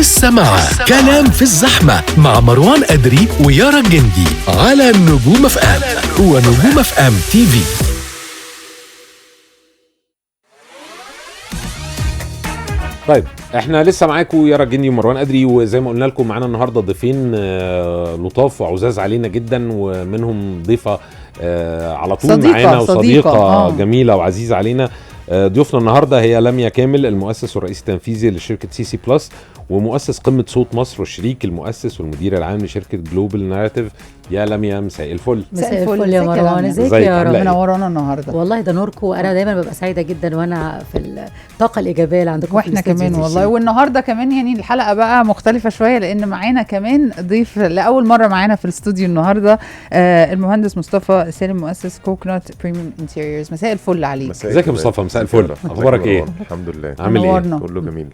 لسه مع كلام في الزحمة مع مروان أدري ويارا الجندي على نجوم اف ام ونجوم اف ام تي في. طيب احنا لسه معاكم يارا الجندي ومروان أدري، وزي ما قلنا لكم معانا النهارده ضيفين لطاف وعزاز علينا جدا، ومنهم ضيفة على طول معانا وصديقة جميلة وعزيزة علينا. ضيوفنا النهارده هي لميا كامل، المؤسس والرئيس التنفيذي لشركة سي بلس، ومؤسس قمة صوت مصر، والشريك المؤسس والمدير العام لشركة جلوبال ناراتيف. يا لميا مساء الفل. مساء الفل يا مروان، ازيك يا رب؟ منورانا النهارده والله ده نوركم، وانا دايما ببقى سعيده جدا وانا في الطاقه الايجابيه اللي عندكم، واحنا كمان والله. والنهارده كمان يعني الحلقه بقى مختلفه شويه، لان معانا كمان ضيف لاول مره معانا في الاستوديو النهارده، المهندس مصطفى سالم، مؤسس كوكونات بريميوم انتيريورز. مساء الفل عليك. ازيك يا مصطفى؟ مساء الفل، اخبارك ايه؟ الحمد لله، عامل ايه؟ كله جميل.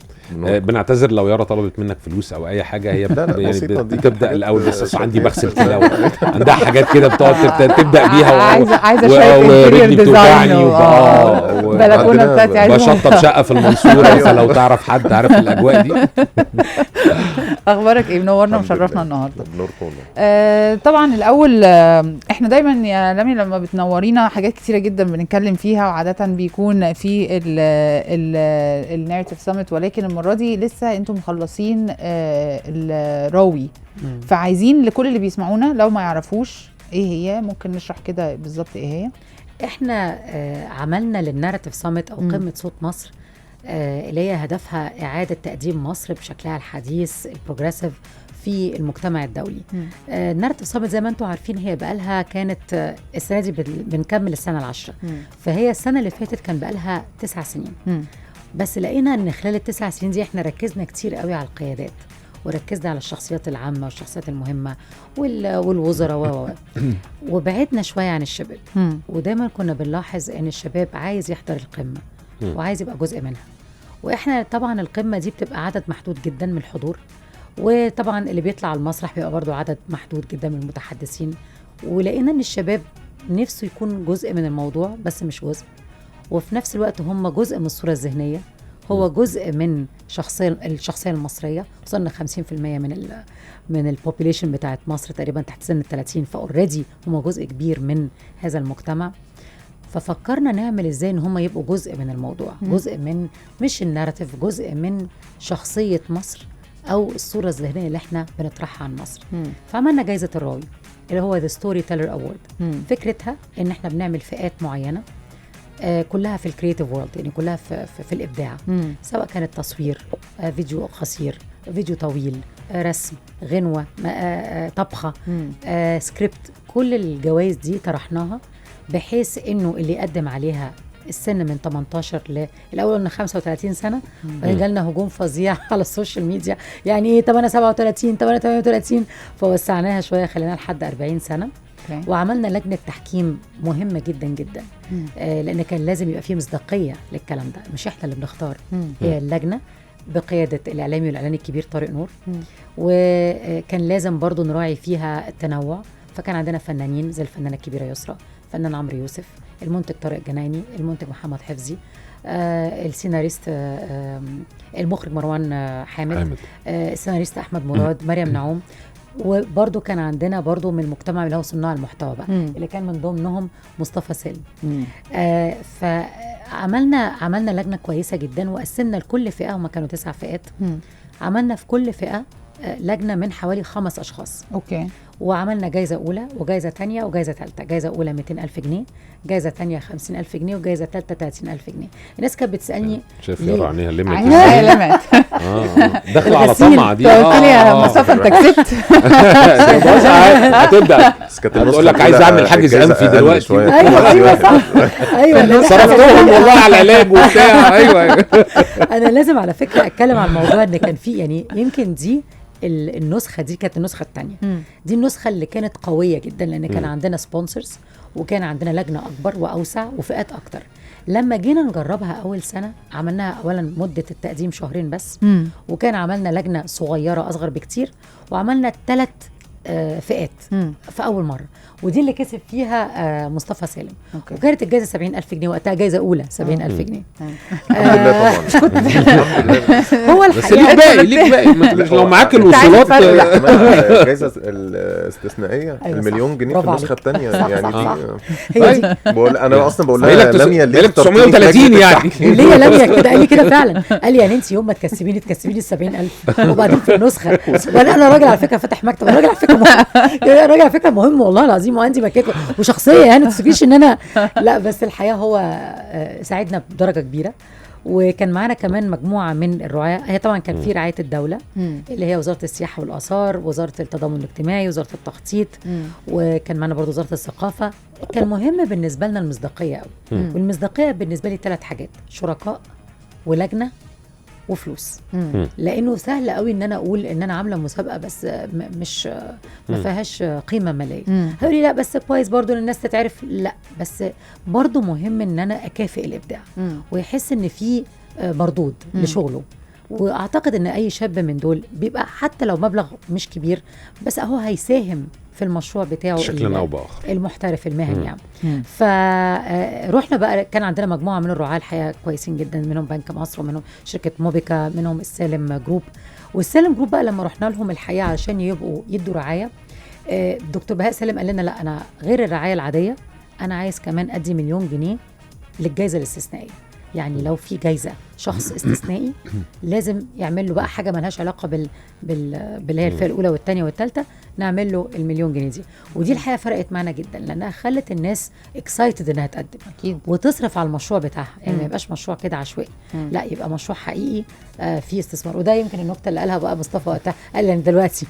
بنعتذر لو يارا طلبت منك فلوس او اي حاجه، هي يعني بتبدا الاول لسه عندي بغسل كده عندها حاجات كده بتقعد تبدا بيها، عايزه شويه ورجلي بتوجعني البلكونه بتاعتي بشطب شقه في المنصوره، فلو تعرف حد عارف الاجواء دي. اخبارك ايه؟ منورنا ومشرفنا النهارده. طبعا الاول احنا دايما يا لمي لما بتنورينا حاجات كتيره جدا بنتكلم فيها، وعاده بيكون في الناريتيف سامت، ولكن المره دي لسه انتم مخلصين الراوي، فعايزين لكل اللي بيسمعونا لو ما يعرفوش ايه هي، ممكن نشرح كده بالظبط ايه هي. احنا عملنا للناراتيف سامت او قمه صوت مصر، اللي هي هدفها اعاده تقديم مصر بشكلها الحديث البروجريسيف في المجتمع الدولي. الناراتيف سامت زي ما انتم عارفين هي بقالها كانت السنه دي بنكمل السنه العاشره، فهي السنه اللي فاتت كان بقالها 9 سنين. بس لقينا ان خلال ال9 سنين دي احنا ركزنا كتير قوي على القيادات، وركزنا على الشخصيات العامة والشخصيات المهمة والوزراء وبعدنا شوية عن الشباب. ودايما كنا بنلاحظ ان الشباب عايز يحضر القمة وعايز يبقى جزء منها، واحنا طبعا القمة دي بتبقى عدد محدود جدا من الحضور، وطبعا اللي بيطلع على المسرح بيبقى برضو عدد محدود جدا من المتحدثين، ولقينا ان الشباب نفسه يكون جزء من الموضوع بس مش جزء، وفي نفس الوقت هم جزء من الصورة الذهنية، هو جزء من الشخصية المصرية. وصلنا 50% من البوبوليشن بتاعت مصر تقريبا تحت سن 30، فاوريدي هم جزء كبير من هذا المجتمع. ففكرنا نعمل ازاي ان هم يبقوا جزء من الموضوع، جزء من مش الناراتيف، جزء من شخصية مصر او الصورة الذهنية اللي احنا بنطرحها عن مصر. فعملنا جايزة الراوي اللي هو The Storyteller Award. فكرتها ان احنا بنعمل فئات معينة كلها في الكرياتيف وورلد، يعني كلها في الابداع، سواء كانت تصوير، فيديو قصير، فيديو طويل، رسم، غنوه، طبخه، سكريبت. كل الجوائز دي طرحناها بحيث انه اللي يقدم عليها السن من 18 الاول قلنا 35 سنه، وبعدين جالنا هجوم فظيع على السوشيال ميديا، يعني ايه طب انا 37 طب انا 38، فوسعناها شويه خلينا لحد 40 سنه. وعملنا لجنة تحكيم مهمة جدا جدا، لأن كان لازم يبقى فيه مصداقية للكلام ده، مش احنا اللي بنختار، هي اللجنة بقيادة الإعلامي والإعلاني الكبير طارق نور، وكان لازم برضو نراعي فيها التنوع. فكان عندنا فنانين زي الفنانة الكبيرة يسرا، فنان عمرو يوسف، المنتج طارق جنايني، المنتج محمد حفظي، السيناريست المخرج مروان حامد، السيناريست أحمد مراد، مريم نعوم. وبرضو كان عندنا برضو من المجتمع اللي هو صناع المحتوى بقى، اللي كان من ضمنهم مصطفى سالم. فعملنا لجنة كويسة جدا، وقسمنا لكل فئة، هما كانوا 9 فئات. عملنا في كل فئة لجنة من حوالي 5 أشخاص. وعملنا جايزة أولى وجايزة تانية وجايزة ثالثة. جايزة أولى 200,000 جنيه، جايزة تانية 50,000 جنيه، وجايزة ثالثة 30,000 جنيه. الناس كانت بتسألني شايف يا عينيها لمت داخلة على طمع دي. قلت لي يا مصطفى انت كسبت. هتبدأ تقول لك عايز اعمل حاجز انفي دلوقتي. ايوه صح، ايوه صرفتهم والله على العلاج وبتاع. ايوه انا لازم على فكرة اتكلم عن الموضوع، ان كان في يعني يمكن دي النسخة دي كانت النسخة الثانية، دي النسخة اللي كانت قوية جدا، لأن كان عندنا سبونسرز، وكان عندنا لجنة أكبر وأوسع وفئات أكتر. لما جينا نجربها أول سنة عملناها أولا مدة التقديم 2 شهر بس، وكان عملنا لجنة صغيرة أصغر بكتير، وعملنا 3 فئات في اول مره، ودي اللي كسب فيها مصطفى سالم. أوكي. وكانت الجائزه 70,000 جنيه وقتها، جائزه اولى 70,000 جنيه. الحمد لله طبعا. الحمد لله. هو بس ليك باقي ليك باقي لو معاك الوصولات. الجائزه الاستثنائيه أيوة المليون جنيه في برافو النسخه عليك. الثانيه صح، يعني صح، دي هي دي. انا اصلا بقول بقالك لها لميا اللي بقالك 930 يعني. ليه يا لميا كده؟ قال لي كده فعلا، قال لي يعني انت يوم ما تكسبيني ال 70,000 وبعدين في النسخه. وانا راجل على فكره فاتح مكتب، راجل على فكره مهم، راجل على فكره مهم والله العظيم، وعندي مكاتب وشخصيه يعني، ما تفتكريش ان انا لا، بس الحقيقه هو ساعدنا بدرجه كبيره. وكان معانا كمان مجموعه من الرعاة. هي طبعا كان في رعايه الدوله اللي هي وزاره السياحه والاثار، وزاره التضامن الاجتماعي، وزاره التخطيط، وكان معانا برضو وزاره الثقافه. كان مهم بالنسبه لنا المصداقيه قوي، والمصداقيه بالنسبه لي 3 حاجات: شركاء ولجنه وفلوس. لانه سهل قوي ان انا اقول ان انا عامله مسابقه بس مش ما فيهاش قيمه ماليه. هيقول لي لا بس كويس برضو ان الناس تتعرف. لا، بس برضو مهم ان انا اكافئ الابداع ويحس ان في مردود لشغله. واعتقد ان اي شاب من دول بيبقى حتى لو مبلغ مش كبير، بس اهو هيساهم في المشروع بتاعه شكلنا او باخر المحترف المهني يعني. فروحنا بقى، كان عندنا مجموعه من الرعاة الحقيقه كويسين جدا، منهم بنك مصر، ومنهم شركه موبيكا، منهم السالم جروب. والسالم جروب بقى لما رحنا لهم الحقيقه عشان يدوا رعايه، دكتور بهاء سالم قال لنا لا، انا غير الرعايه العاديه انا عايز كمان ادي 1,000,000 جنيه للجائزه الاستثنائيه. يعني لو في جايزه شخص استثنائي لازم يعمل له بقى حاجه ملهاش علاقه باللي هي الفئه الاولى والثانيه والثالثه، نعمل له ال1,000,000 جنيه دي. ودي الحقيقه فرقت معنا جدا، لانها خلت الناس اكسايتد انها تقدم اكيد وتصرف على المشروع بتاعها. يعني ما يبقاش مشروع كده عشوائي، لا، يبقى مشروع حقيقي فيه استثمار. وده يمكن النقطه اللي قالها بقى مصطفى وقتها، قال لي دلوقتي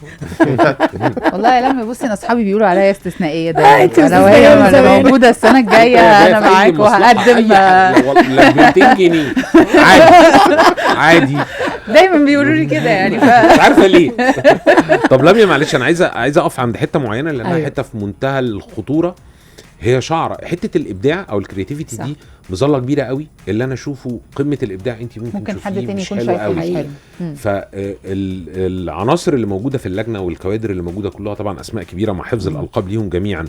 والله يا لمي بصي، انا اصحابي بيقولوا عليا استثنائيه ده. انت انا وهي موجوده السنه الجايه انا معاك وهقدم ل 200 جنيه عادي. دايما بيقولوا لي كده يعني مش عارفه ليه. طب لميا معلش، انا عايز اقف عند حته معينه لانها أيوة. حته في منتهى الخطوره. هي شعره حته الابداع او الكرياتيفيتي دي مظله كبيره قوي. اللي انا اشوفه قمه الابداع انت ممكن حد تاني يكون شايفه مش حلو. فالعناصر اللي موجوده في اللجنه والكوادر اللي موجوده كلها طبعا اسماء كبيره مع حفظ الالقاب ليهم جميعا.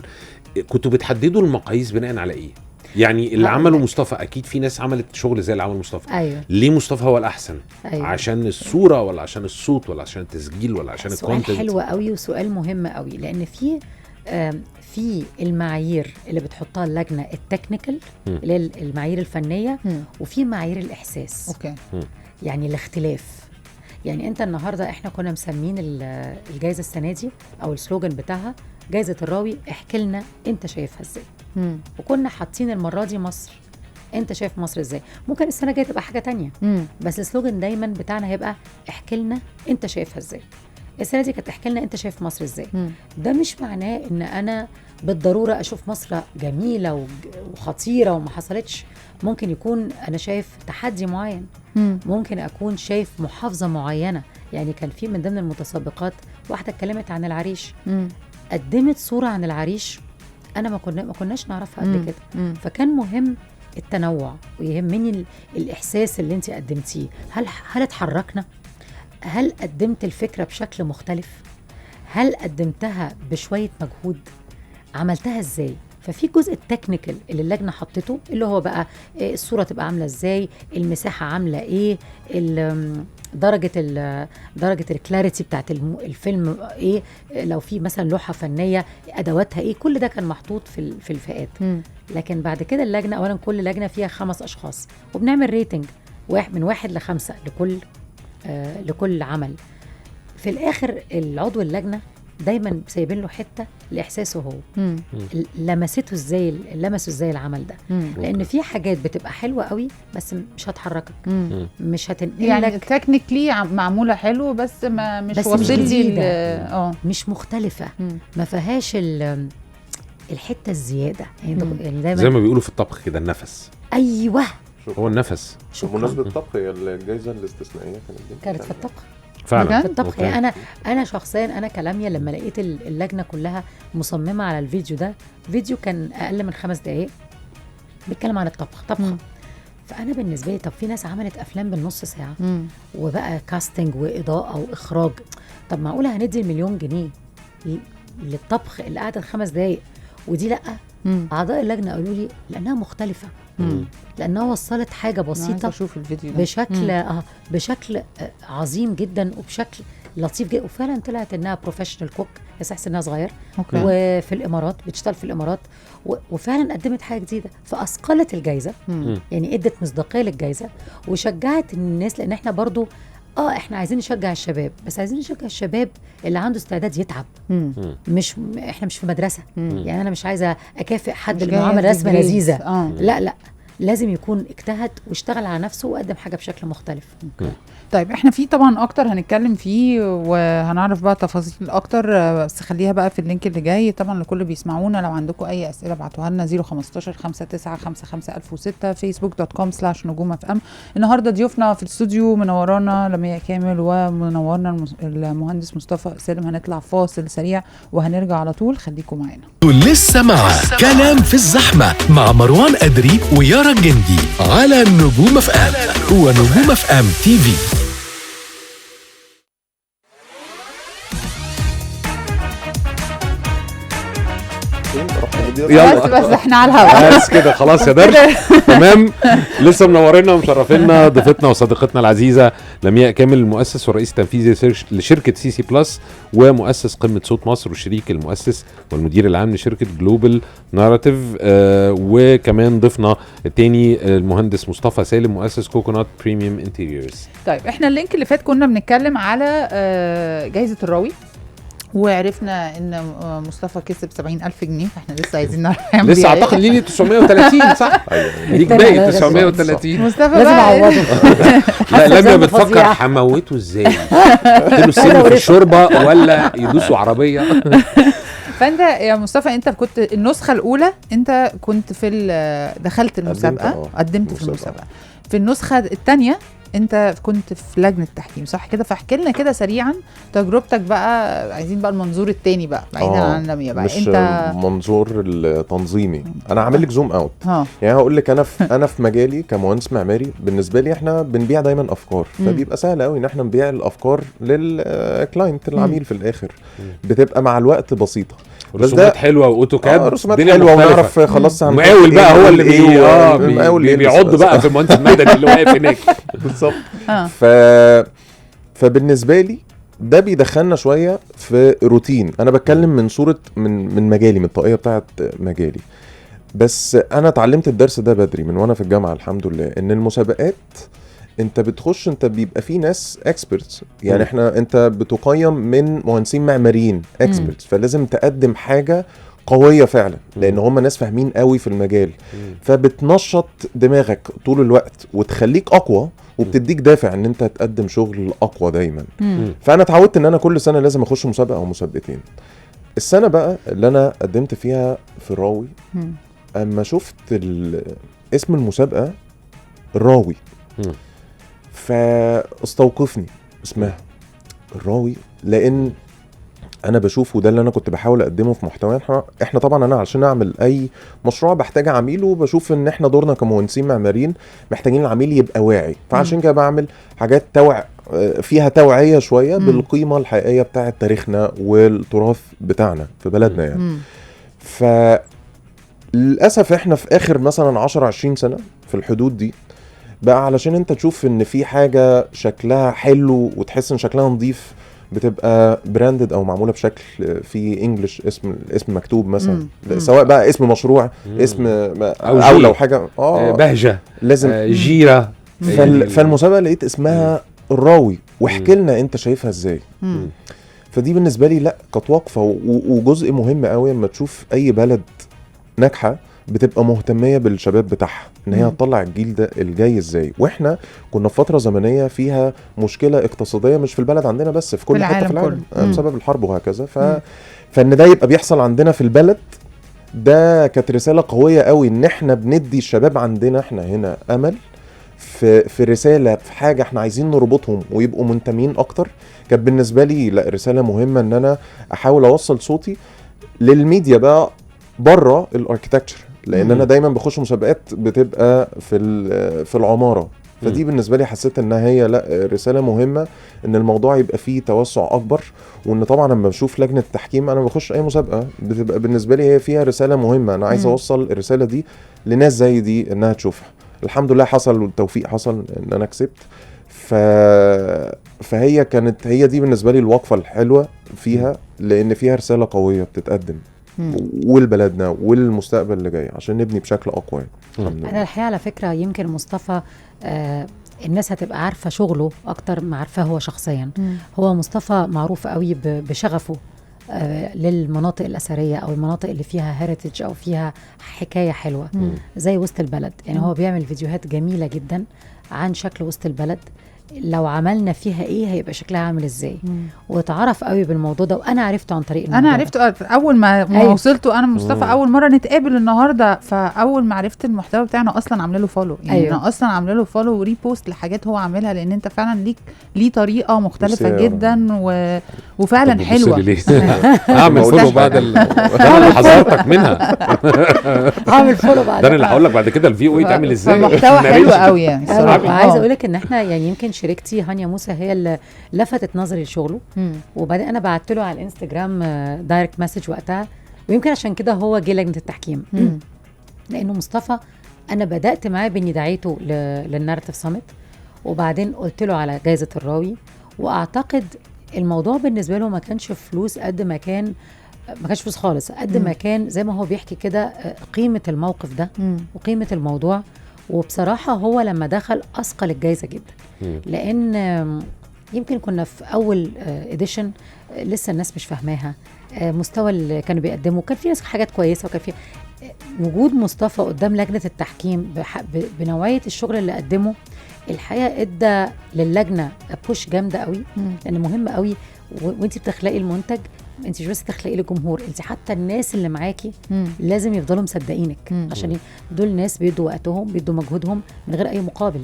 كنتوا بتحددوا المقاييس بناء على ايه؟ يعني اللي عمله مصطفى، اكيد في ناس عملت شغل زي اللي عمل مصطفى. أيوة. ليه مصطفى هو الاحسن؟ أيوة. عشان الصوره ولا عشان الصوت ولا عشان التسجيل ولا عشان الكونتنت؟ سؤال حلو قوي وسؤال مهم قوي، لان في المعايير اللي بتحطها اللجنه التكنيكال اللي هي المعايير الفنيه، وفي معايير الاحساس. اوكي. يعني الاختلاف. يعني انت النهارده احنا كنا مسمين الجائزه السنه دي او السلوجان بتاعها جائزه الراوي، احكي لنا انت شايفها ازاي. وكنا حاطين المره دي مصر، انت شايف مصر ازاي. ممكن السنه الجايه تبقى حاجه تانية، بس السلوجان دايما بتاعنا هيبقى احكي لنا انت شايفها ازاي. السنه دي كانت احكي لنا انت شايف مصر ازاي. ده مش معناه ان انا بالضروره اشوف مصر جميله وخطيره وما حصلتش. ممكن يكون انا شايف تحدي معين، ممكن اكون شايف محافظه معينه. يعني كان في من ضمن المتسابقات واحده اتكلمت عن العريش، قدمت صوره عن العريش انا ما كناش نعرفها قبل كده. فكان مهم التنوع، ويهمني الاحساس اللي انت قدمتيه. هل اتحركنا؟ هل قدمت الفكره بشكل مختلف؟ هل قدمتها بشويه مجهود؟ عملتها ازاي؟ ففي جزء التكنيكال اللي اللجنه حطته، اللي هو بقى الصوره تبقى عامله ازاي، المساحه عامله ايه، درجه الكلاريتي بتاعت الفيلم ايه، لو في مثلا لوحه فنيه ادواتها ايه. كل ده كان محطوط في الفئات. لكن بعد كده اللجنه، اولا كل لجنه فيها 5 اشخاص، وبنعمل ريتنج من 1 ل5 لكل عمل. في الاخر العضو اللجنه دايما سايبين له حته لاحساسه هو، لمسه ازاي العمل ده. لان في حاجات بتبقى حلوه قوي بس مش هتحركك، مش هتنقلك. يعني تكنيكلي معموله حلو بس مش وصلتي مش مختلفه، ما فيهاش الحته الزياده. يعني دايما زي ما بيقولوا في الطبخ كده النفس. ايوه، هو النفس. بمناسبة الطبخ، هي الجائزة الاستثنائية كانت في الطبخ فعلا في الطبخ. يعني انا شخصيا، انا كلاميا لما لقيت اللجنه كلها مصممه على الفيديو ده، فيديو كان اقل من 5 دقائق بيتكلم عن الطبخ طبخه. فانا بالنسبه لي، طب في ناس عملت افلام بالنص ساعه وبقى كاستنج واضاءه واخراج، طب معقوله هندي 1,000,000 جنيه للطبخ اللي قعدت 5 دقايق ودي لا. اعضاء اللجنه قالوا لي لانها مختلفه، لانها وصلت حاجه بسيطه اشوف الفيديو ده بشكل عظيم جدا وبشكل لطيف جدا، وفعلا طلعت انها بروفيشنال كوك، يصح سنها صغير وفي الامارات بتشتغل في الامارات، وفعلا قدمت حاجه جديده فاثقلت الجائزه، يعني ادت مصداقيه للجائزه وشجعت الناس، لان احنا برضو احنا عايزين نشجع الشباب، بس عايزين نشجع الشباب اللي عنده استعداد يتعب. احنا مش في مدرسه، يعني انا مش عايزه اكافئ حد اللي عمل رسمه لذيذه. لا لازم يكون اجتهد واشتغل على نفسه وقدم حاجه بشكل مختلف. طيب احنا في طبعا اكتر هنتكلم فيه وهنعرف بقى تفاصيل اكتر، بس خليها بقى في اللينك اللي جاي. طبعا لكل بيسمعونا لو عندكم اي اسئله ابعتوها لنا 015 59 55 1006 facebook.com/نجوم FM. النهارده ضيوفنا في الاستوديو منورانا لمياء كامل ومنورنا المهندس مصطفى سالم. هنطلع فاصل سريع وهنرجع على طول، خليكم معانا. لسه مع كلام في الزحمه مع مروان أدري ويارا الجندي على نجوم اف ام ونجوم اف ام تي في. يلا بس احنا على الهواء بس كده خلاص يا درش. تمام. لسه منورينا ومشرفينا ضيفتنا وصديقتنا العزيزه لمياء كامل، المؤسس والرئيس التنفيذي لشركه سي بلس ومؤسس قمه صوت مصر والشريك المؤسس والمدير العام لشركه جلوبال ناراتيف. وكمان ضيفنا الثاني المهندس مصطفى سالم مؤسس كوكونات بريميوم انتيريورز. طيب احنا اللينك اللي فات كنا بنتكلم على جائزه الراوي، وعرفنا ان مصطفى كسب 70,000 جنيه. احنا لسه عايزين نعرف لسه اعتقد ليني 930 صح؟ ليك باقي 930. مصطفى لازم اعوضه. لا لما بتفكر هموته ازاي؟ اديله سن في الشوربه ولا يدوسوا عربيه؟ فانت يا مصطفى انت كنت النسخه الاولى، انت كنت دخلت المسابقه، قدمت في المسابقه. في النسخه الثانيه انت كنت في لجنه تحكيم صح كده؟ فاحكي لنا كده سريعا تجربتك بقى، عايزين بقى المنظور الثاني بقى بعيدا عن لمياء بقى. مش انت منظور التنظيمي، انا عامل لك زوم اوت. يعني هقول لك انا في مجالي كمهندس معماري، بالنسبه لي احنا بنبيع دايما افكار، فبيبقى سهل قوي ان احنا نبيع الافكار للكلاينت العميل في الاخر. بتبقى مع الوقت بسيطه، رسومات حلوه واوتوكاد، رسومات حلوه ونعرف خلاص مقاول بقى هو اللي بيعض بقى في المهندس المدني اللي واقف هناك بالظبط. فبالنسبه لي ده بيدخلنا شويه في روتين. انا بتكلم من صوره من مجالي، من الطاقيه بتاعه مجالي، بس انا اتعلمت الدرس ده بدري من وانا في الجامعه الحمد لله، ان المسابقات انت بتخش، انت بيبقى في ناس اكسبرتس، يعني انت بتقيم من مهندسين معماريين اكسبرتس، فلازم تقدم حاجه قويه فعلا، لان هم ناس فاهمين قوي في المجال، فبتنشط دماغك طول الوقت وتخليك اقوى، وبتديك دافع ان انت تقدم شغل اقوى دايما. فانا اتعودت ان انا كل سنه لازم اخش مسابقه او مسابقتين. السنه بقى اللي انا قدمت فيها في الراوي، اما شفت اسم المسابقه الراوي، فاستوقفني اسمها الراوي، لان انا بشوفه ده اللي انا كنت بحاول اقدمه في محتوى. احنا طبعا انا علشان اعمل اي مشروع بحتاج عميل، وبشوف ان احنا دورنا كمهندسين معماريين محتاجين العميل يبقى واعي، فعشان كده بعمل حاجات فيها توعية شوية بالقيمة الحقيقية بتاعه تاريخنا والتراث بتاعنا في بلدنا يعني. فللأسف احنا في اخر مثلا 10-20 سنة في الحدود دي بقى، علشان انت تشوف ان في حاجة شكلها حلو وتحس ان شكلها نظيف، بتبقى براندد او معموله بشكل في انجلش، اسم مكتوب مثلا، سواء بقى اسم مشروع، اسم او لو حاجه بهجه لازم جيره. فالمسابقه لقيت اسمها الراوي، واحكي لنا انت شايفها ازاي. فدي بالنسبه لي لا كانت واقفه، وجزء مهم قوي لما تشوف اي بلد ناجحه بتبقى مهتميه بالشباب بتاعها، ان هي تطلع الجيل ده الجاي ازاي. واحنا كنا في فتره زمنيه فيها مشكله اقتصاديه، مش في البلد عندنا بس، في كل حته في العالم بسبب الحرب وهكذا. فان ده يبقى بيحصل عندنا في البلد ده كانت رساله قويه قوي، ان احنا بندي الشباب عندنا احنا هنا امل في رساله، في حاجه احنا عايزين نربطهم ويبقوا منتمين اكتر. كانت بالنسبه لي لا رساله مهمه ان انا احاول اوصل صوتي للميديا بقى بره الاركتكتشر، لان انا دايما بخش مسابقات بتبقى في العماره، فدي بالنسبه لي حسيت انها هي لا رساله مهمه، ان الموضوع يبقى فيه توسع اكبر. وان طبعا لما بشوف لجنه التحكيم، انا بخش اي مسابقه بتبقى بالنسبه لي هي فيها رساله مهمه، انا عايز اوصل الرساله دي لناس زي دي انها تشوفها. الحمد لله حصل، والتوفيق حصل ان انا كسبت. فهي كانت هي دي بالنسبه لي الوقفه الحلوه فيها، لان فيها رساله قويه بتتقدم ولبلدنا والمستقبل اللي جاي عشان نبني بشكل اقوى. انا الحقيقه على فكره يمكن مصطفى الناس هتبقى عارفه شغله اكتر ما عارفاه هو شخصيا. هو مصطفى معروف قوي بشغفه للمناطق الأثرية أو المناطق اللي فيها هيريتج أو فيها حكاية حلوة زي وسط البلد. يعني هو بيعمل فيديوهات جميلة جدا عن شكل وسط البلد، لو عملنا فيها ايه هيبقى شكلها عامل ازاي، واتعرف قوي بالموضوع ده. وانا عرفته عن طريق الموضوع. انا عرفته اول ما وصلته انا مصطفى اول مره نتقابل النهارده، فاول ما عرفت المحتوى بتاعنا اصلا عامله له فولو. يعني انا اصلا عامله له فولو وريبوست لحاجات هو عاملها، لان انت فعلا ليه طريقه مختلفه جدا وفعلا حلوه. اعمل فولو بعد انا حذرتك منها. اعمل فولو بعد ده انا اللي هقول لك بعد كده الفي او يتعمل ازاي. محتوى حلو قوي يعني صراحه. عايزه اقول لك ان احنا يعني يمكن شريكتي هانيا موسى هي اللي لفتت نظري لشغله، وبعدين انا بعت له على الانستجرام دايركت مسج وقتها، ويمكن عشان كده هو جه لجنه التحكيم. لانه مصطفى انا بدات معاه باني دعيته للناراتيف سامت، وبعدين قلت له على جائزه الراوي. واعتقد الموضوع بالنسبه له ما كانش فلوس قد ما كانش فلوس خالص، قد ما كان زي ما هو بيحكي كده قيمه الموقف ده وقيمه الموضوع. وبصراحه هو لما دخل اثقل الجائزه جدا، لان يمكن كنا في اول اديشن لسه الناس مش فاهماها مستوى اللي كانوا بيقدموا. كان في ناس حاجات كويسه، وكان في وجود مصطفى قدام لجنه التحكيم بنوعيه الشغل اللي قدمه. الحقيقه ادى للجنه بوش جامده قوي، لان مهم قوي وانت بتخلقي المنتج انت مش بس تخلقي للجمهور، انت حتى الناس اللي معاكي لازم يفضلوا مصدقينك، عشان دول ناس بيدوا وقتهم بيدوا مجهودهم من غير اي مقابل.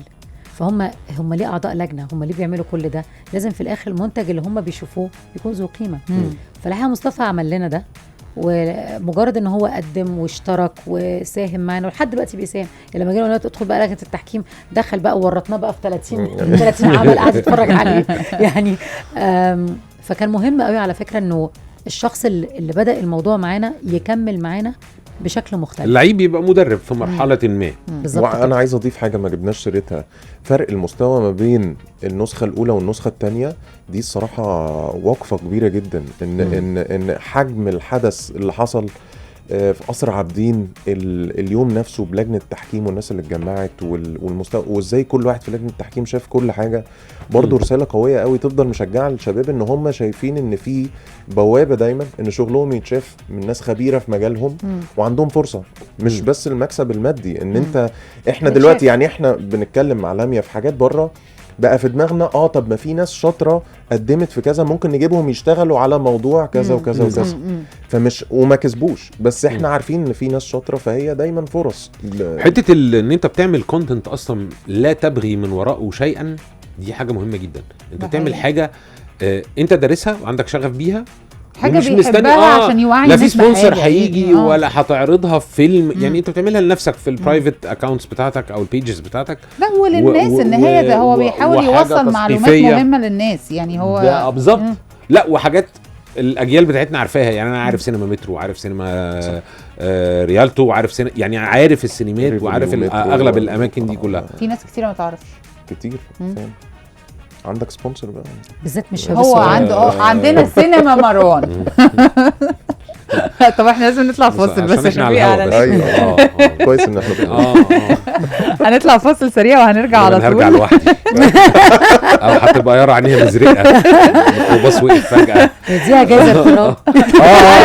فهم ليه اعضاء لجنه، هم ليه بيعملوا كل ده؟ لازم في الاخر المنتج اللي هم بيشوفوه يكون ذو قيمه. فالحقيقه مصطفى عمل لنا ده، ومجرد ان هو قدم واشترك وساهم معانا ولحد دلوقتي بيساهم. يعني لما جينا قلنا ادخل بقى لجنه التحكيم دخل بقى وورطناه بقى في 30 عمل قاعد يتفرج عليه يعني. فكان مهم قوي على فكره انه الشخص اللي بدأ الموضوع معانا يكمل معانا بشكل مختلف. اللعيب يبقى مدرب في مرحله ما. وانا عايز اضيف حاجه ما جبناش سيرتها، فرق المستوى ما بين النسخه الاولى والنسخه الثانيه دي الصراحه وقفه كبيره جدا. ان حجم الحدث اللي حصل في قصر عابدين اليوم نفسه بلجنه التحكيم والناس اللي اتجمعت والمستوى، وازاي كل واحد في لجنه التحكيم شاف كل حاجه، برضو رساله قويه قوي تفضل مشجعه للشباب ان هم شايفين ان في بوابه دايما ان شغلهم يتشاف من ناس خبيره في مجالهم وعندهم فرصه، مش بس المكسب المادي. ان احنا دلوقتي يعني احنا بنتكلم مع لميا في حاجات بره بقى في دماغنا طب ما في ناس شاطره قدمت في كذا ممكن نجيبهم يشتغلوا على موضوع كذا وكذا وكذا، فمش وما كسبوش، بس احنا عارفين ان في ناس شاطره، فهي دايما فرص. حته ان انت بتعمل كونتنت اصلا لا تبغي من وراءه شيئا، دي حاجه مهمه جدا. انت بتعمل حاجه انت دارسها وعندك شغف بيها، حاجه بيحبها عشان يوعي لا في سبونسر هيجي ولا هتعرضها في فيلم. يعني انت بتعملها لنفسك في البرايفت اكاونتس بتاعتك او البيجز بتاعتك، لا وللناس ان هي ده هو بيحاول يوصل معلومات مهمه للناس. يعني هو بالظبط. لا وحاجات الاجيال بتاعتنا عارفاها. يعني انا عارف سينما مترو وعارف سينما ريالتو وعارف يعني عارف السينمات وعارف اغلب الاماكن دي كلها. في ناس كتير ما تعرفش كتير. عندك سبونسر بقى بالذات مش هو عنده عندنا سينما مروان. طب احنا لازم نطلع فاصل بس عشان في اعلان. كويس ان احنا هنطلع فاصل سريع وهنرجع على طول. هنرجع لوحدي او هتبقى يارا عينيها مزرقه وبص وقف فجاه دي جايزه التراب.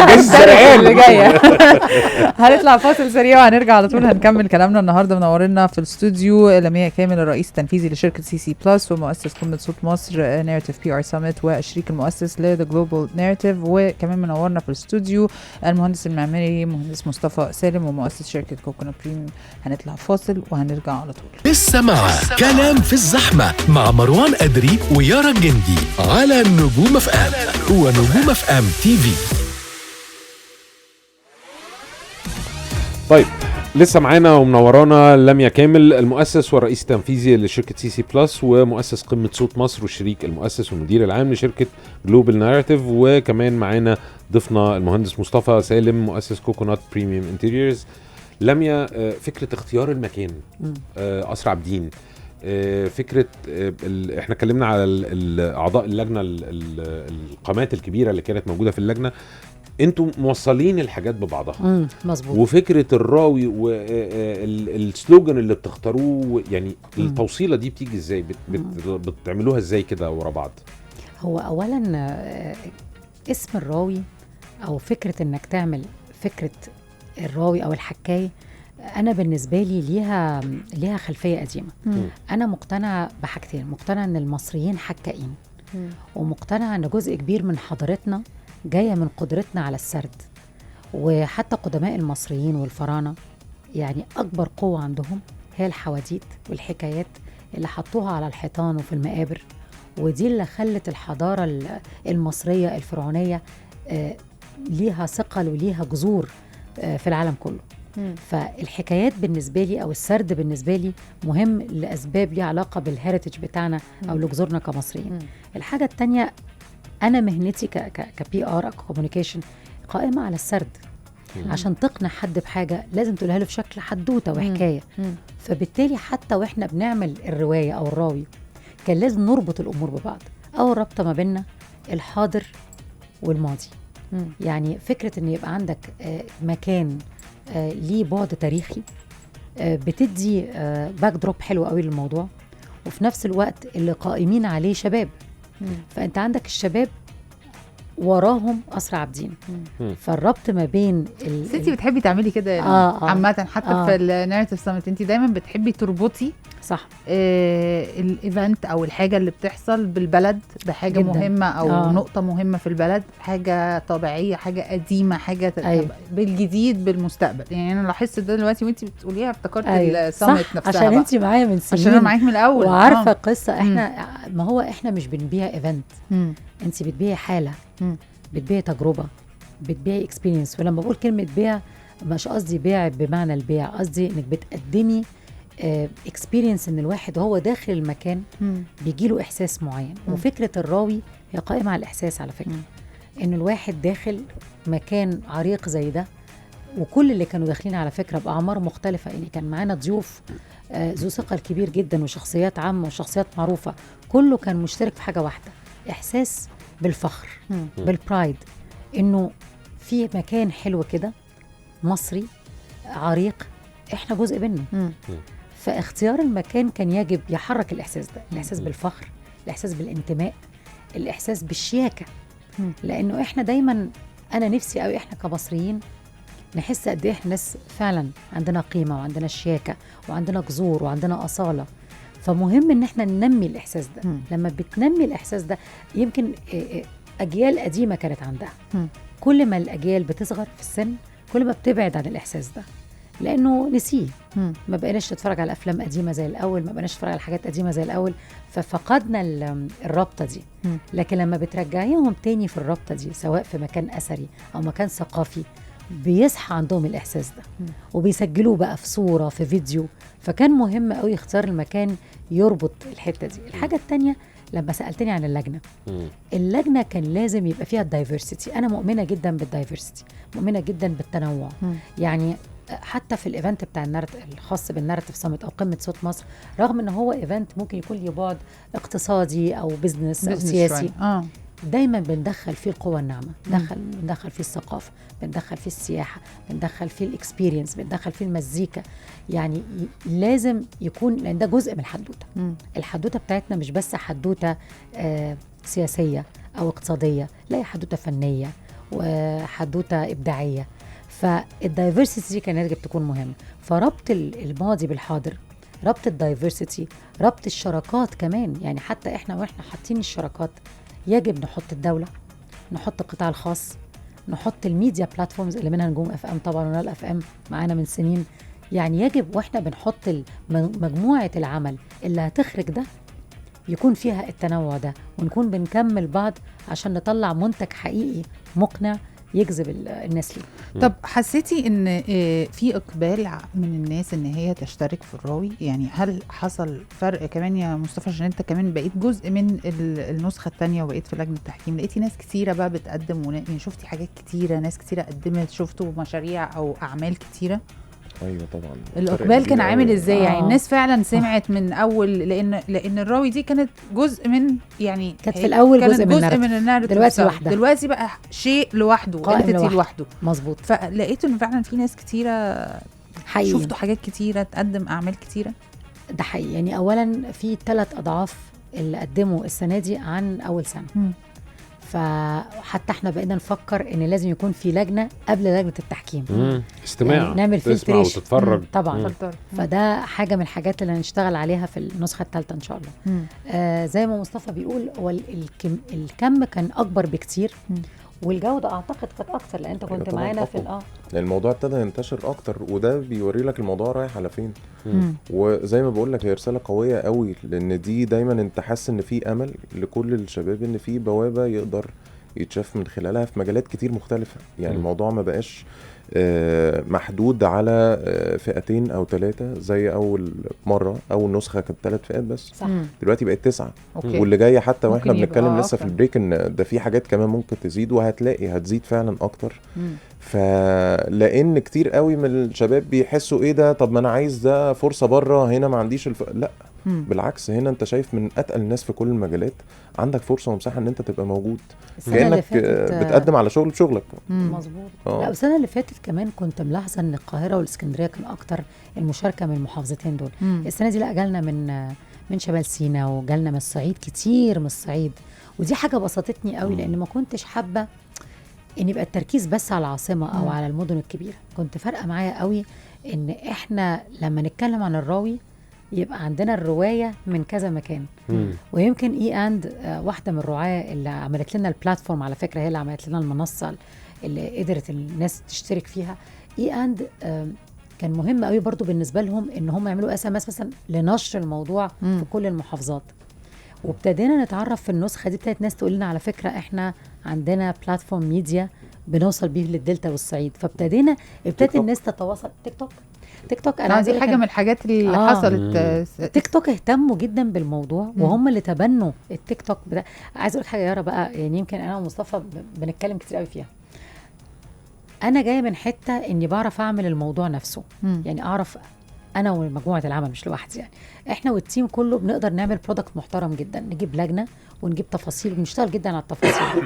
جايزه السرقان اللي جايه. هنطلع فاصل سريع وهنرجع على طول. هنكمل كلامنا النهارده. منورنا في الاستوديو لميا كامل الرئيس التنفيذي لشركه سي بلس ومؤسس قمه صوت مصر ناراتيف بي ار سامت والشريك المؤسس لذا جلوبال ناراتيف. وكمان منورنا في الاستوديو المهندس المعماري مهندس مصطفى سالم ومؤسس شركه كوكونات بريميوم. هنطلع فاصل وهنرجع على طول. لسه مع كلام في الزحمه مع مروان أدري ويارا الجندي على نجوم اف ام ونجوم اف ام تي في. طيب لسه معانا ومنورانا لميا كامل، المؤسس والرئيس التنفيذي لشركه سي سي بلس، ومؤسس قمه صوت مصر، والشريك المؤسس والمدير العام لشركه جلوبال ناريتيف. وكمان معانا ضيفنا المهندس مصطفى سالم، مؤسس كوكونات بريميوم انتيريورز. لميا، فكره اختيار المكان، قصر عابدين، فكره احنا اتكلمنا على اعضاء اللجنه، القامات الكبيره اللي كانت موجوده في اللجنه، انتم موصلين الحاجات ببعضها. مظبوط. وفكره الراوي والسلوجن اللي بتختاروه، يعني التوصيله دي بتيجي ازاي؟ بتعملوها ازاي كده ورا بعض؟ هو اولا اسم الراوي او فكره انك تعمل فكره الراوي او الحكايه، انا بالنسبه لي ليها خلفيه قديمه. انا مقتنعه بحاجتين، مقتنعه ان المصريين حكائين، ومقتنعه ان جزء كبير من حضارتنا جايه من قدرتنا على السرد. وحتى قدماء المصريين والفراعنه يعني اكبر قوه عندهم هي الحواديت والحكايات اللي حطوها على الحيطان وفي المقابر، ودي اللي خلت الحضاره المصريه الفرعونيه ليها ثقل وليها جذور في العالم كله. فالحكايات بالنسبة لي أو السرد بالنسبة لي مهم لأسباب ليها علاقة بالهيريتج بتاعنا أو لجذورنا كمصريين. الحاجة التانية، أنا مهنتي كبي آر أو كوميونيكيشن قائمة على السرد. عشان تقنع حد بحاجة لازم تقولها له في شكل حدوتة وحكاية. فبالتالي حتى وإحنا بنعمل الرواية أو الراوي كان لازم نربط الأمور ببعض، أو ربطة ما بيننا الحاضر والماضي. يعني فكرة إن يبقى عندك مكان ليه بعد تاريخي بتدي باك دروب حلو قوي للموضوع، وفي نفس الوقت اللي قائمين عليه شباب. فأنت عندك الشباب وراهم قصر عابدين، فالربط ما بين انتي بتحبي تعملي كده عامة حتى في الناريتيف سامت، انتي دايما بتحبي تربطي صح الايفنت او الحاجه اللي بتحصل بالبلد بحاجه جداً. مهمه او نقطه مهمه في البلد، حاجه طبيعيه، حاجه قديمه، حاجه بالجديد بالمستقبل. يعني انا لاحظت ده دلوقتي وانتي بتقوليها افتكرت السامت نفسها، عشان انتي معايا من سنين، عشان انا معاك من الاول وعارفه القصه. احنا ما هو احنا مش بنبيع ايفنت، انتي بتبيعي حاله، بتبيعي تجربه، بتبيعي اكسبيرينس. ولما بقول كلمه بيع مش قصدي بيع بمعنى البيع، قصدي انك بتقدمي اكسبيرينس ان الواحد هو داخل المكان بيجيله احساس معين. وفكره الراوي هي قائمه على الاحساس على فكره، ان الواحد داخل مكان عريق زي ده، وكل اللي كانوا داخلين على فكره باعمار مختلفه. يعني كان معانا ضيوف ذو ثقل كبير جدا وشخصيات عامه وشخصيات معروفه، كله كان مشترك في حاجه واحده، احساس بالفخر، بالبرايد، انه في مكان حلو كده مصري عريق احنا جزء منه. فاختيار المكان كان يجب يحرك الإحساس ده، الإحساس بالفخر، الإحساس بالانتماء، الإحساس بالشياكة. لأنه إحنا دايما، أنا نفسي قوي إحنا كمصريين نحس قد إيه إحنا ناس فعلا عندنا قيمة وعندنا شياكة وعندنا جذور وعندنا أصالة. فمهم إن إحنا ننمي الإحساس ده. لما بتنمي الإحساس ده، يمكن أجيال قديمة كانت عندها، كل ما الأجيال بتصغر في السن كل ما بتبعد عن الإحساس ده، لانه نسيه. ما بقيناش نتفرج على افلام قديمه زي الاول، ما بقيناش نتفرج على حاجات قديمه زي الاول، ففقدنا الرابطه دي. لكن لما بترجعيهم تاني في الرابطه دي، سواء في مكان اثري او مكان ثقافي، بيصحى عندهم الاحساس ده وبيسجلوه بقى في صوره في فيديو. فكان مهم قوي اختيار المكان يربط الحته دي. الحاجه التانية، لما سالتني عن اللجنه كان لازم يبقى فيها الدايفرسيتي. انا مؤمنه جدا بالدايفرسيتي، مؤمنه جدا بالتنوع. يعني حتى في الايفنت بتاع الخاص بالناريتيف سامت او قمه صوت مصر، رغم ان هو ايفنت ممكن يكون له بعد اقتصادي او بزنس او سياسي، دايما بندخل فيه القوى الناعمه، بندخل فيه الثقافه، بندخل فيه السياحه، بندخل فيه الاكسبيرينس، بندخل فيه المزيكا. يعني لازم يكون، لان ده جزء من الحدوته. الحدوته بتاعتنا مش بس حدوته سياسيه او اقتصاديه، لا، هي حدوته فنيه وحدوته ابداعيه. فالدايفرسيتي كان يجب تكون مهمه. فربط الماضي بالحاضر، ربط الدايفرسيتي، ربط الشراكات كمان. يعني حتى احنا حاطين الشراكات، يجب نحط الدوله، نحط القطاع الخاص، نحط الميديا بلاتفورمز اللي منها نجوم اف ام طبعا ونال اف ام معانا من سنين. يعني يجب واحنا بنحط مجموعه العمل اللي هتخرج ده يكون فيها التنوع ده، ونكون بنكمل بعض عشان نطلع منتج حقيقي مقنع يجذب الناس ليه. طب حسيتي ان في اقبال من الناس ان هي تشترك في الراوي؟ يعني هل حصل فرق كمان يا مصطفى عشان انت كمان بقيت جزء من النسخه الثانيه وبقيت في لجنه التحكيم، لقيتي ناس كتيره بقى بتقدم يعني شفتي حاجات كتيره، ناس كتيره قدمت، شفتوا مشاريع او اعمال كتيره؟ ايوه طبعا. الاقبال كان عامل ازاي؟ يعني آه. الناس فعلا سمعت من اول، لان الراوي دي كانت جزء من، يعني كانت في الأول كانت جزء من الناريتيف دلوقتي بتاعه. لوحدها. دلوقتي بقى شيء لوحده، قائم entity لوحده. مظبوط، فلقيتوا ان فعلا في ناس كتيره، حقيقي. شفتوا حاجات كتيره، تقدم اعمال كتيره. ده حقيقي. يعني اولا في 3 أضعاف اللي قدموا السنه دي عن اول سنه. فحتى احنا بقينا نفكر ان لازم يكون في لجنه قبل لجنه التحكيم. استماع، يعني نعمل تسمع فلتريشن وتتفرج. طبعا. فده حاجه من الحاجات اللي هنشتغل عليها في النسخه الثالثه ان شاء الله. زي ما مصطفى بيقول، هو الكم كان اكبر بكتير، والجوده اعتقد كانت اكتر لان انت كنت معانا في يعني الموضوع ابتدى ينتشر اكتر، وده بيوري لك الموضوع رايح على فين. وزي ما بقول لك هي رساله قويه قوي، لان دي دايما انت حاسس ان في امل لكل الشباب، ان في بوابه يقدر يتشاف من خلالها في مجالات كتير مختلفه. يعني الموضوع ما بقاش محدود على فئتين او 3 زي اول مره. اول نسخه كانت 3 فئات بس، صح. دلوقتي بقت 9. أوكي. واللي جايه حتى واحنا بنتكلم لسه في أكتر. البريك ان ده في حاجات كمان ممكن تزيد، وهتلاقي هتزيد فعلا اكتر. فلان كتير قوي من الشباب بيحسوا ايه ده، طب ما انا عايز ده فرصه بره هنا، ما عنديش لا. بالعكس، هنا انت شايف من اتقل الناس في كل المجالات، عندك فرصه ومساحه ان انت تبقى موجود، كانك بتقدم على شغل بشغلك. مظبوط. لا، السنه اللي فاتت كمان كنت ملاحظه ان القاهره والاسكندريه كان اكتر المشاركه من المحافظتين دول. السنه دي لا، جالنا من شمال سيناء، وجالنا من الصعيد كتير من الصعيد، ودي حاجه بسطتني قوي لان ما كنتش حابه ان يبقى التركيز بس على العاصمه او على المدن الكبيره. كنت فارقه معايا قوي ان احنا لما نتكلم عن الراوي يبقى عندنا الروايه من كذا مكان. ويمكن واحده من الرعاه اللي عملت لنا البلاتفورم، على فكره هي اللي عملت لنا المنصه اللي قدرت الناس تشترك فيها. كان مهم قوي برضو بالنسبه لهم ان هم يعملوا SMS مثلا لنشر الموضوع في كل المحافظات. وابتدينا نتعرف في النسخه دي، ابتدت ناس تقول لنا على فكره احنا عندنا بلاتفورم ميديا بنوصل بيه للدلتا والصعيد. ابتدت الناس تتواصل. تيك توك انا دي حاجه من الحاجات اللي حصلت. تيك توك اهتموا جدا بالموضوع، وهم اللي تبنوا التيك توك ده. عايز اقول حاجه يارا بقى، يعني يمكن انا ومصطفى بنتكلم كتير قوي فيها. انا جايه من حته اني بعرف اعمل الموضوع نفسه. يعني اعرف انا ومجموعه العمل، مش لوحدي يعني، احنا والتيم كله بنقدر نعمل برودكت محترم جدا، نجيب لجنه ونجيب تفاصيل ونشتغل جدا على التفاصيل.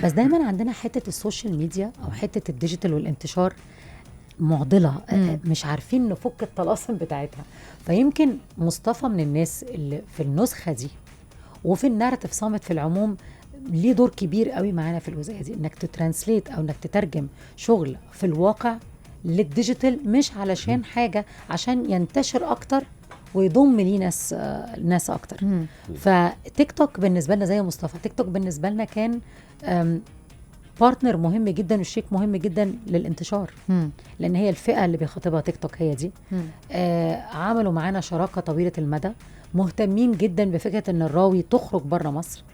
بس دايما عندنا حته السوشيال ميديا او حته الديجيتال والانتشار معضله، مش عارفين نفك الطلاسم بتاعتها. فيمكن مصطفى من الناس اللي في النسخه دي وفي الناريتيف صامت في العموم ليه دور كبير قوي معانا في الجزئيه دي، انك تترانسليت او انك تترجم شغل في الواقع للديجيتال، مش علشان حاجه، عشان ينتشر اكتر ويضم ليه ناس اكتر. فتيك توك بالنسبه لنا زي مصطفى، تيك توك بالنسبه لنا كان بارتنر مهم جدا وشريك مهم جدا للانتشار. لان هي الفئه اللي بيخاطبها تيك توك هي دي. عملوا معانا شراكه طويله المدى، مهتمين جدا بفكره ان الراوي تخرج بره مصر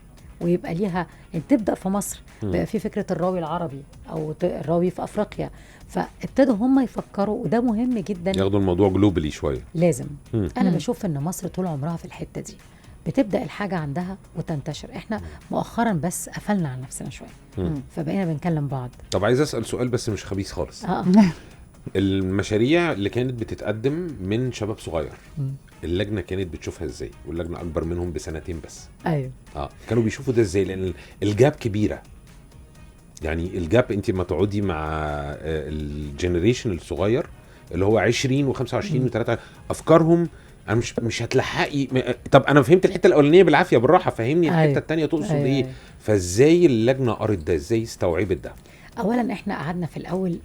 ويبقى ليها، يعني تبدا في مصر بقى في فكره الراوي العربي او الراوي في افريقيا. فابتدوا هم يفكروا، وده مهم جدا، ياخدوا الموضوع جلوبالي شويه. لازم. انا بشوف ان مصر طول عمرها في الحته دي بتبدا الحاجه عندها وتنتشر. احنا مؤخرا بس قفلنا على نفسنا شويه، فبقينا بنكلم بعض. طب عايز اسال سؤال بس مش خبيث خالص. المشاريع اللي كانت بتتقدم من شباب صغير، اللجنه كانت بتشوفها ازاي؟ واللجنه اكبر منهم ب2 بس. ايوه. كانوا بيشوفوا ده ازاي؟ لان الجاب كبيره. يعني الجاب، انت ما تقعدي مع الجنريشن الصغير اللي هو 20 و25 و3، افكارهم انا مش هتلحقي. طب انا فهمت الحته الاولانيه بالعافيه، بالراحه فهمني الحته الثانيه تقصد ايه. فازاي اللجنه قرت ده؟ ازاي استوعبت ده؟ اولا احنا قعدنا في الاول،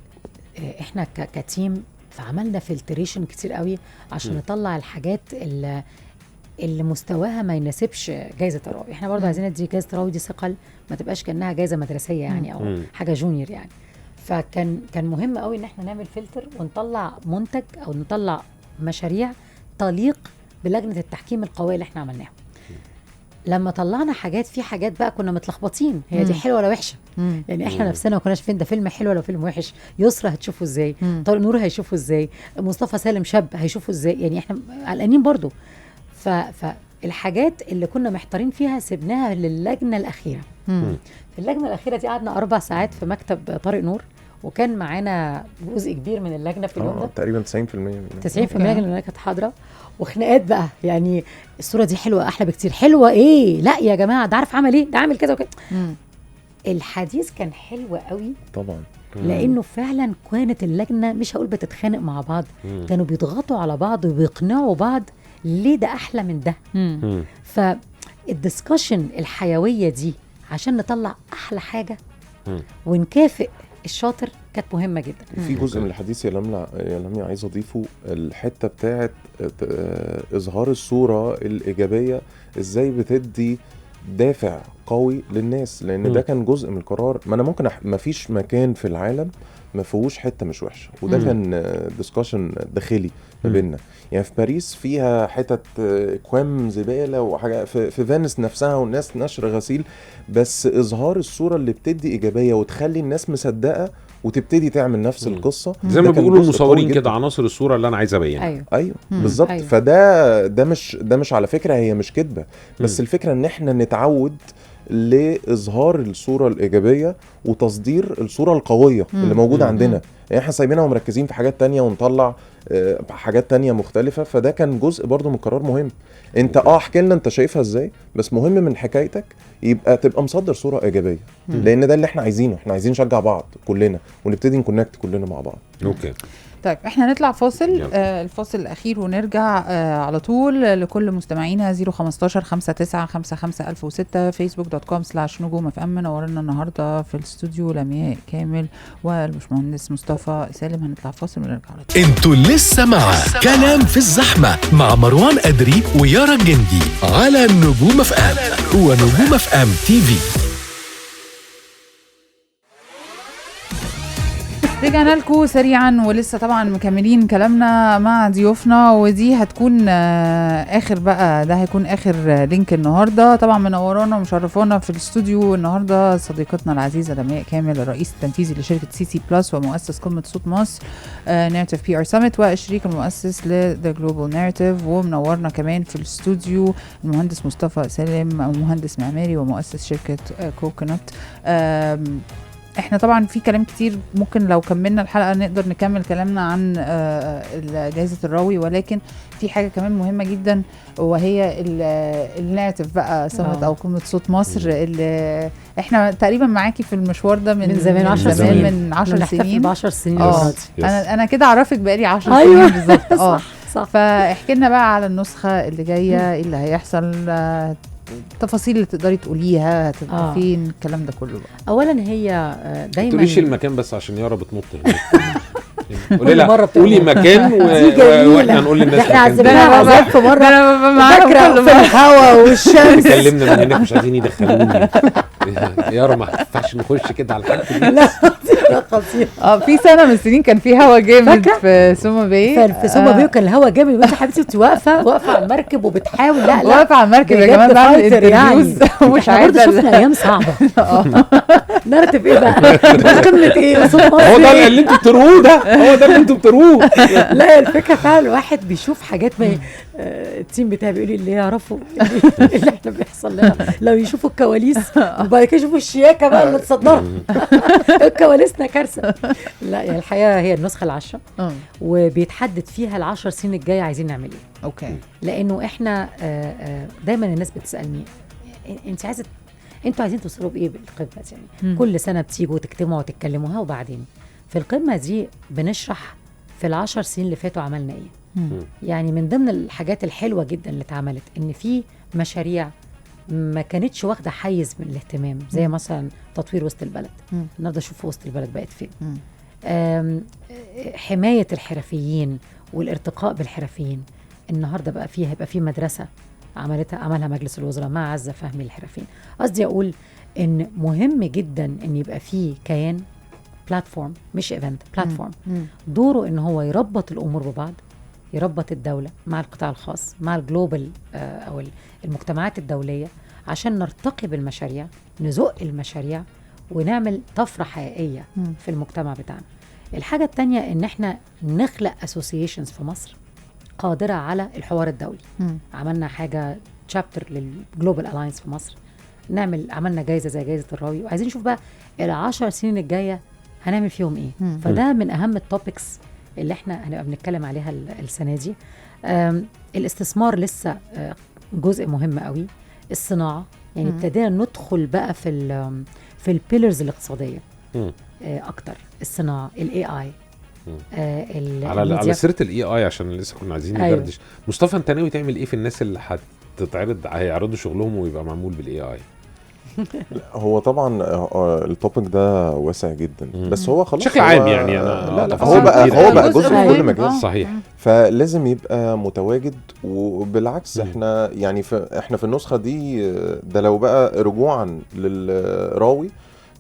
احنا كتيم فعملنا فلتريشن كتير قوي عشان نطلع الحاجات اللي مستواها ما يناسبش جائزه الراوي. احنا برضو عايزين ندي جائزه الراوي دي ثقل، ما تبقاش كانها جائزه مدرسيه يعني او حاجه جونيور يعني. فكان مهم قوي ان احنا نعمل فلتر ونطلع منتج او نطلع مشاريع تليق بلجنه التحكيم القويه اللي احنا عملناها. لما طلعنا حاجات، في حاجات بقى كنا متلخبطين هي دي حلوه ولا وحشه. يعني احنا نفسنا ما كناش فين ده فيلم حلو ولا فيلم وحش. يسرا هتشوفه ازاي؟ طارق نور هيشوفه ازاي؟ مصطفى سالم شاب هيشوفه ازاي؟ يعني احنا قلقانين برضو. فالحاجات اللي كنا محتارين فيها سيبناها للجنه الاخيره. في اللجنه الاخيره دي قعدنا 4 ساعات في مكتب طارق نور، وكان معانا جزء كبير من اللجنه في اليوم ده، تقريبا 90% 90% من اللجنه كانت حاضره. وخناقات بقى، يعني الصوره دي حلوه احلى بكتير. حلوه ايه؟ لا يا جماعه ده عارف عمل ايه، ده عامل كذا وكذا. الحديث كان حلو قوي طبعا، لانه لانه فعلا كانت اللجنه مش هقول بتتخانق مع بعض، كانوا بيضغطوا على بعض وبيقنعوا بعض ليه ده احلى من ده. فالدسكشن الحيويه دي عشان نطلع احلى حاجه ونكافئ الشاطر كانت مهمه جدا. في جزء من الحديث يا لميا عايز اضيفه، الحته بتاعت اظهار الصوره الايجابيه ازاي بتدي دافع قوي للناس، لان ده كان جزء من القرار. ما انا ممكن ما فيش مكان في العالم ما فيهوش حته مش وحشه، وده كان ديسكشن داخلي ما بيننا. يعني في باريس فيها حتت اكوام زباله وحاجه، في فينيس نفسها والناس نشر غسيل، بس اظهار الصوره اللي بتدي ايجابيه وتخلي الناس مصدقه وتبتدي تعمل نفس القصه، زي ما بيقولوا المصورين كده عناصر الصوره اللي انا عايز ابينها. ايوه بالظبط. أيوة. فده مش على فكره، هي مش كدبه، بس الفكره ان احنا نتعود لإظهار الصورة الإيجابية وتصدير الصورة القوية اللي موجودة عندنا. يعني احنا سايبينها ومركزين في حاجات تانية ونطلع حاجات تانية مختلفة. فده كان جزء برضو من قرار مهم. انت احكي لنا انت شايفها ازاي، بس مهم من حكايتك تبقى مصدر صورة إيجابية، لأن ده اللي احنا عايزينه. احنا عايزين نشجع بعض كلنا ونبتدي نكونكت كلنا مع بعض. اوكي طيب احنا نطلع فاصل، الفاصل الاخير ونرجع على طول. لكل مستمعينا 015 59 55 1006 facebook.com/نجوم FM. منورنا النهارده في الاستوديو لمياء كامل والباشمهندس مصطفى سالم. هنطلع فاصل ونرجع على طول. انتوا لسه مع كلام في الزحمه مع مروان أدري ويارا الجندي على نجوم FM ونجوم FM TV. رجعنا لكم سريعا ولسه طبعا مكملين كلامنا مع ضيوفنا، ودي هتكون اخر بقى، ده هيكون اخر لينك النهارده. طبعا منورانا ومشرفانا في الاستوديو النهارده صديقتنا العزيزه لمياء كامل، الرئيس التنفيذي لشركه CC Plus ومؤسس قمه صوت مصر ناريتيف PR Summit والشريك المؤسس لذا جلوبال ناريتيف. ومنورنا كمان في الاستوديو المهندس مصطفى سالم، مهندس معماري ومؤسس شركه كوكونات. احنا طبعا في كلام كتير، ممكن لو كملنا الحلقة نقدر نكمل كلامنا عن جائزة الراوي، ولكن في حاجة كمان مهمة جدا وهي الناتف بقى سمت او قمة صوت مصر، اللي احنا تقريبا معاكي في المشوار ده من زمان، 10 سنين، من 10 سنين. 10 سنين انا كده اعرفك بقالي 10 سنين بالظبط. صح. فاحكي لنا بقى على النسخة اللي جاية، ايه اللي هيحصل، التفاصيل اللي تقدري تقوليها، هتبقى فين الكلام ده كله بقى. اولا هي دايما تقوليش المكان بس عشان يارا بتنط قولي مكان واحنا نقول للناس احنا عزمناها عزاب في مره، فاكره في الهواء والشمس كلمنا من هناك مش عايزين يدخلوني. يارا ما ينفعش نخش كده على الحاجه دي. لا خطير. في سنه من السنين كان في هوا جامد في سوما باي. في سوما باي كان الهوا جامد، وانت حبيبتي كنت واقفه على المركب وبتحاول. لا واقفه على المركب يا جماعه بعمل انترفيوز ومش عارفه. شفنا ايام صعبه. نارتيف ايه بقى؟ قمه ايه؟ صوت مصر. هو ده اللي انتوا بتروه، هو ده اللي انتوا بتروه. لا الفكره فعلا الواحد بيشوف حاجات ما التيم بتاعي بيقول لي اللي يعرفوا اللي احنا بيحصل لنا، لو يشوفوا الكواليس وبعد كده يشوفوا الشياكه بقى اللي تصدرها. كواليسنا كارثه. لا يعني الحقيقه هي النسخه ال10 وبيتحدد فيها ال10 سنين الجايه عايزين نعمل ايه. اوكي. لانه احنا دايما الناس بتسالني انتوا عايزين توصلوا بايه بالقمه دي؟ يعني كل سنه بتيجوا وتجتمعوا وتتكلموها، وبعدين في القمه دي بنشرح في ال10 سنين اللي فاتوا عملنا ايه. يعني من ضمن الحاجات الحلوه جدا اللي اتعملت ان في مشاريع ما كانتش واخده حيز من الاهتمام، زي مثلا تطوير وسط البلد. النهارده شوف وسط البلد بقت فين. حمايه الحرفيين والارتقاء بالحرفيين. النهارده بقى فيها هيبقى في مدرسه عملها مجلس الوزراء مع عزة فهمي للحرفيين. قصدي اقول ان مهم جدا ان يبقى في كيان، بلاتفورم مش ايفنت، بلاتفورم دوره ان هو يربط الامور ببعض، يربط الدوله مع القطاع الخاص مع الجلوبال او المجتمعات الدوليه، عشان نرتقي بالمشاريع، نزق المشاريع ونعمل طفرة حقيقية في المجتمع بتاعنا. الحاجة التانية ان احنا نخلق اسوسيشنز في مصر قادرة على الحوار الدولي. عملنا حاجة تشابتر للجلوبال الاينس في مصر، عملنا جايزة زي جايزة الراوي، وعايزين نشوف بقى 10 سنين الجاية هنعمل فيهم ايه. فده من اهم التوبكس اللي احنا هنبقى بنتكلم عليها السنة دي. الاستثمار لسه جزء مهم قوي. الصناعة يعني ابتدينا ندخل بقى في البيلرز الاقتصادية اكتر. الصناعة، الاي اي، على سيرة الاي اي عشان لسه كنا عايزين ندردش. مصطفى انت ناوي تعمل ايه في الناس اللي هتتعرض هيعرضوا شغلهم ويبقى معمول بالاي اي؟ هو طبعا التوبيك ده واسع جدا، بس هو خلاص بشكل عام يعني انا هو بقى جزء من كل مجال. صحيح. فلازم يبقى متواجد. وبالعكس احنا يعني احنا في النسخه دي ده لو بقى رجوعا للراوي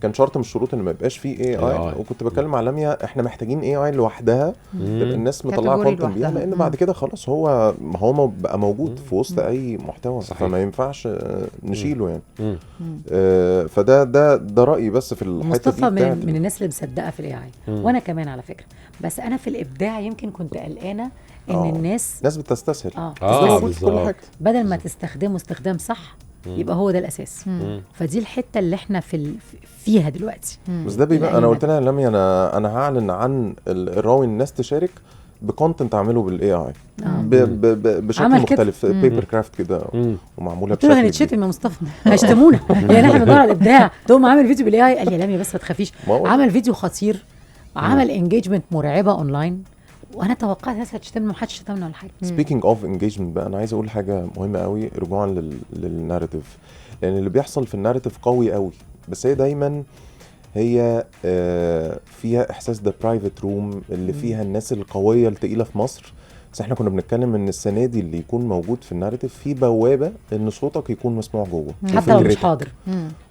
كان شرط من الشروط ان ما يبقاش فيه اي اي. وكنت بتكلم مع لميا احنا محتاجين اي اي لوحدها تبقى الناس مطلعه كونتنت بيها، لان بعد كده خلاص هو بقى موجود في وسط اي محتوى. صحيح. فما ينفعش نشيله يعني. فده رايي بس في الحته دي. مصطفى من الناس اللي مصدقه في الاي اي، وانا كمان على فكره. بس انا في الابداع يمكن كنت قلقانه ان الناس بتستسهل. كل حاجه بدل ما تستخدمه استخدام صح يبقى هو ده الاساس. فدي الحته اللي احنا فيها دلوقتي. بس ده بيبقى انا قلت لها لميا انا هعلن عن الراوي الناس تشارك بكونتنت اعمله بالاي اي بشكل مختلف، بيبر كرافت كده ومعموله بشكل. قلت له هنتشتم يا مصطفى، هيشتمونا يعني احنا بندور على الابداع. تقوم عامل فيديو بالاي اي، قال لي لميا بس ما تخافيش، عمل فيديو خطير، عمل انجيجمنت مرعبه اونلاين، وانا توقعت الناس هتشتمنا، محدش شتمنا ولا حاجه. سبيكينج اوف انجيجمنت بقى، انا عايز اقول حاجه مهمه قوي رجوعا للناريتيف، لان اللي بيحصل في الناريتيف قوي قوي، بس هي دايما فيها احساس ده برايفت روم اللي فيها الناس القويه الثقيله في مصر. بس احنا كنا بنتكلم ان السنه دي اللي يكون موجود في الناريتيف في بوابه ان صوتك يكون مسموع جوه حتى لو مش حاضر.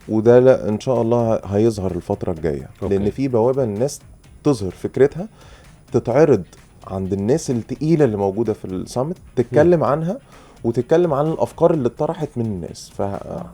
وده لا ان شاء الله هيظهر الفتره الجايه، لان في بوابه الناس تظهر فكرتها، تتعرض عند الناس التقيله اللي موجوده في السامت، تتكلم عنها وتتكلم عن الافكار اللي اتطرحت من الناس.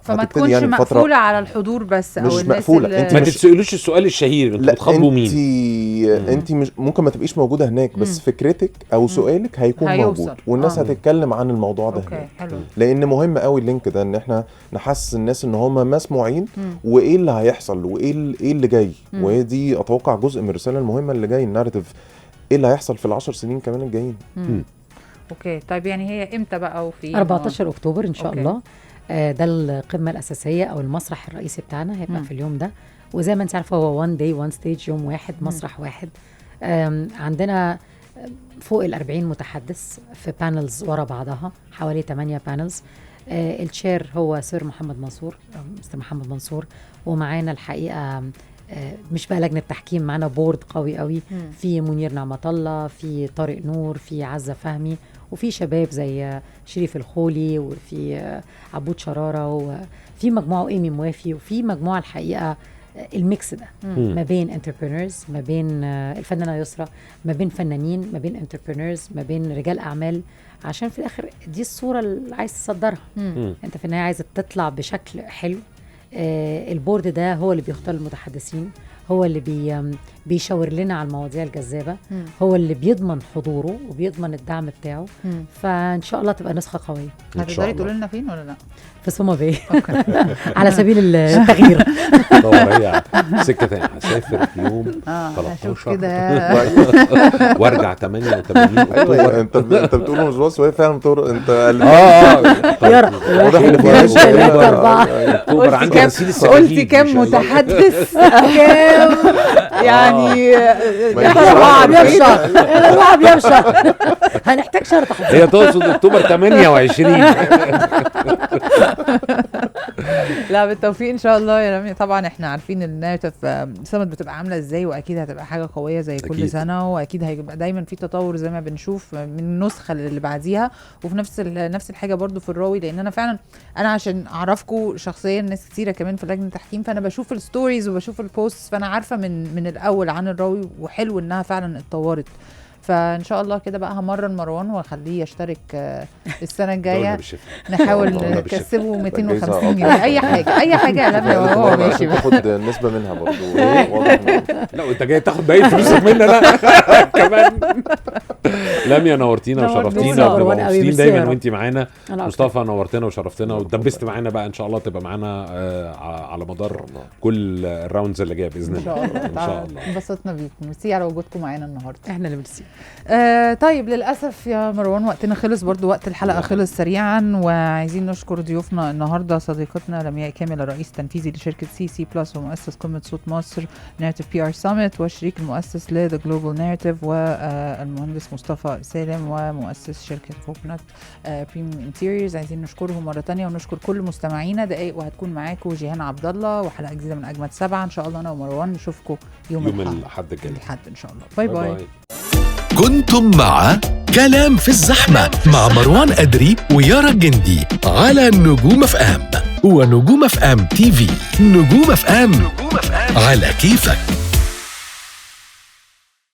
فما تكونش يعني مقفوله على الحضور بس، او الناس مقفولة. انت ما تسالوش السؤال الشهير انتوا بتخاطبوا مين. انت مش ممكن ما تبقيش موجوده هناك، بس فكرتك او سؤالك هيكون موجود والناس هتتكلم عن الموضوع ده هناك. حلو. لان مهم قوي اللينك ده، ان احنا نحسس الناس ان هم مسموعين وايه اللي هيحصل وايه اللي جاي. وهي دي اتوقع جزء من الرساله المهمه اللي جاي، الناريتيف ايه اللي هيحصل في ال10 سنين كمان الجايين. اوكي طيب يعني هي امتى بقى؟ وفي 14 اكتوبر ان شاء الله. ده القمه الاساسيه او المسرح الرئيسي بتاعنا هيبقى في اليوم ده. وزي ما انت عارفه هو one day one stage، يوم واحد مسرح واحد. عندنا فوق 40 متحدث في بانلز ورا بعضها، حوالي 8 بانلز. الشير هو سير محمد منصور، مستر محمد منصور. ومعانا الحقيقه مش بقى لجنه تحكيم، معانا بورد قوي قوي، في منير نعمة الله، في طارق نور، في عزة فهمي، وفي شباب زي شريف الخولي، وفي عبود شرارة، وفي مجموعة ايمي موافي، وفي مجموعة الحقيقة الميكس ده ما بين انتربرينورز، ما بين الفنانة يسرا، ما بين فنانين، ما بين انتربرينورز، ما بين رجال اعمال، عشان في الاخر دي الصورة اللي عايز تصدرها. انت في النهاية عايزة تطلع بشكل حلو. البورد ده هو اللي بيختار المتحدثين، هو اللي بيشاور لنا على المواضيع الجذابة، هو اللي بيضمن حضوره وبيضمن الدعم بتاعه. فإن شاء الله تبقى نسخة قوية. هتقدري تقولي لنا فين ولا لا؟ في سوما باي على سبيل التغيير. دور هي سكة تانية، هسافر في يوم 13 كده وارجع 88 اكتوبر. انت بتقول مش بس وهي فعلا انت يارا اكتوبر عندي غسيل السجاجيد. قلتي كام متحدث؟ كام يعني؟ 4 بيمشى 4 بيمشى. هنحتاج شهر تحضير. هي تقصد اكتوبر 28. لا بالتوفيق ان شاء الله يا رامي. طبعا احنا عارفين الناريتيف سمت بتبقى عامله ازاي، واكيد هتبقى حاجه قويه زي كل أكيد. سنه، واكيد هيبقى دايما في تطور زي ما بنشوف من النسخه اللي بعديها. وفي نفس الحاجه برضو في الراوي، لان انا فعلا عشان اعرفكم شخصيا ناس كتيره كمان في لجنه التحكيم، فانا بشوف الستوريز وبشوف البوستس، فانا عارفه من الاول عن الراوي، وحلو انها فعلا اتطورت. فان شاء الله كده بقى همرن مروان واخليه يشترك السنه دولة الجايه، بالشفا. نحاول دولة نكسبه بالشفا. 250 جنيه، اي حاجه لما هو ماشي بقى. تاخد نسبه منها برضه. واضح لا وانت جاي تاخد باقي فلوسك مننا لا كمان. لميا نورتينا وشرفتينا، نورتونا. وبنبقى قوي، مبسوطين ميرسي دايما يا رب. وانت معانا. أنا مصطفى نورتنا وشرفتنا ودبست معانا بقى، ان شاء الله تبقى معانا على مدار كل الراوندز اللي جايه باذن ان الله. شاء الله. ان شاء الله. انبسطنا بيكم، ميرسي على وجودكم معانا النهارده. احنا اللي ميرسي. طيب للاسف يا مروان وقتنا خلص، برضو وقت الحلقه خلص سريعا، وعايزين نشكر ضيوفنا النهارده صديقتنا لمياء كامل الرئيس التنفيذي لشركه CC+ ومؤسس قمه صوت مصر ناريتيف PR Summit، والشريك المؤسس ل The Global Narrative، والمهندس مصطفى سالم ومؤسس شركه كوكنات Premium Interiors. عايزين نشكرهم مره تانية، ونشكر كل مستمعينا. دقايق وهتكون معاكم جيهان عبد الله وحلقه جديده من اجمد 7 ان شاء الله. انا ومروان نشوفكم يوم الأحد الجاي ان شاء الله. باي باي. كنتم مع كلام في الزحمة مع مروان أدري ويارا الجندي على نجوم اف ام ونجوم اف ام TV. نجوم اف ام على كيفك.